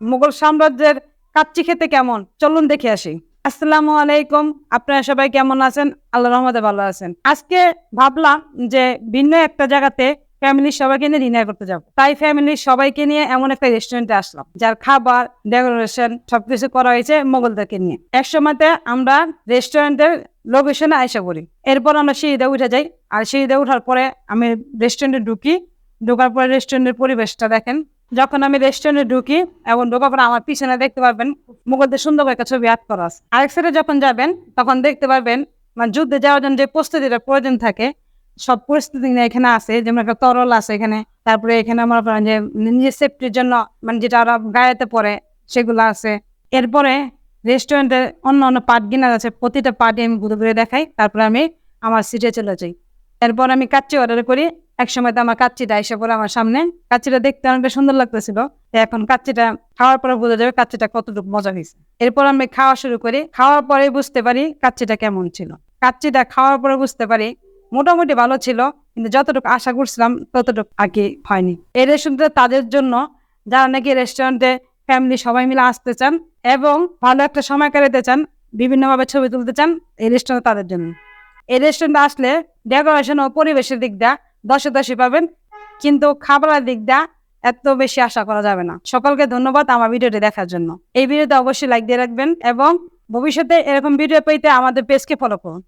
মুঘল সাম্রাজ্যের কাচ্চি খেতে কেমন, চলুন দেখে আসি। আসসালামু আলাইকুম, আপনারা সবাই কেমন আছেন? আল্লাহর রহমতে ভালো আছেন। আজকে ভাবলাম যে ভিন্ন একটা জায়গাতে ফ্যামিলির সবাইকে নিয়ে ডিনার করতে যাব। তাই ফ্যামিলির সবাইকে নিয়ে এমন একটা রেস্টুরেন্টে আসলাম, যার খাবার, ডেকোরেশন সবকিছু করা হয়েছে মোগলদেরকে নিয়ে। একসময়তে আমরা রেস্টুরেন্টের লোকেশনে আইসা করি, এরপর আমরা সিঁড়িতে উঠে যাই। আর সিঁড়িতে ওঠার পরে আমি রেস্টুরেন্টে ঢোকার পরে রেস্টুরেন্টের পরিবেশটা দেখেন। যখন আমি রেস্টুরেন্টে ঢুকি এবং ঢোকার পরে আমার পিছনে দেখতে পারবেন মুঘলদের সুন্দর একটা ছবি আর্ট করা আছে। আরেক সাইডে যখন যাবেন তখন দেখতে পারবেন মানে যুদ্ধে যাওয়ার জন্য যে প্রস্তুতিটা প্রয়োজন থাকে সব পরিস্থিতি এখানে আছে। যেমন একটা তরল আছে এখানে, তারপরে এখানে আমার যে নিজের সেফটির জন্য মানে যেটা ওরা গায়েতে পরে সেগুলো আছে। এরপরে রেস্টুরেন্টের অন্য অন্য পার্ট গিনার আছে, প্রতিটা পার্টি আমি ঘুরে ঘুরে দেখাই। তারপরে আমি আমার সিটে চলে যাই। এরপর আমি কাচ্চি অর্ডার করি। একসময় তো আমার কাচ্চিটা এসে পড়ে আমার সামনে। কাচ্চিটা দেখতে অনেকটা সুন্দর লাগতেছিল। এখন কাচ্চিটা খাওয়ার পরে বোঝা যাবে কাচ্চিটা কতটুকু মজা হয়েছে। এরপর আমি খাওয়া শুরু করি। খাওয়ার পরে বুঝতে পারি কাচ্চিটা কেমন ছিল। কাচ্চিটা খাওয়ার পরে বুঝতে পারি মোটামুটি ভালো ছিল, কিন্তু যতটুকু আশা করছিলাম ততটুকু আগে হয়নি। এই রেস্টুরেন্টটা তাদের জন্য যারা নাকি রেস্টুরেন্টে ফ্যামিলি সবাই মিলে আসতে চান এবং ভালো একটা সময় কাটাতে চান, বিভিন্নভাবে ছবি তুলতে চান, এই রেস্টুরেন্ট তাদের জন্য। এই রেস্টুরেন্টে আসলে ডেকোরেশন ও পরিবেশের দিক দিয়ে 10-এ 10 পাবেন, কিন্তু খাবারের দিক দিয়ে এত বেশি আশা করা যাবে না। সকলকে ধন্যবাদ আমার ভিডিওটি দেখার জন্য। এই ভিডিওতে অবশ্যই লাইক দিয়ে রাখবেন এবং ভবিষ্যতে এরকম ভিডিও পেতে আমাদের পেজকে ফলো করুন।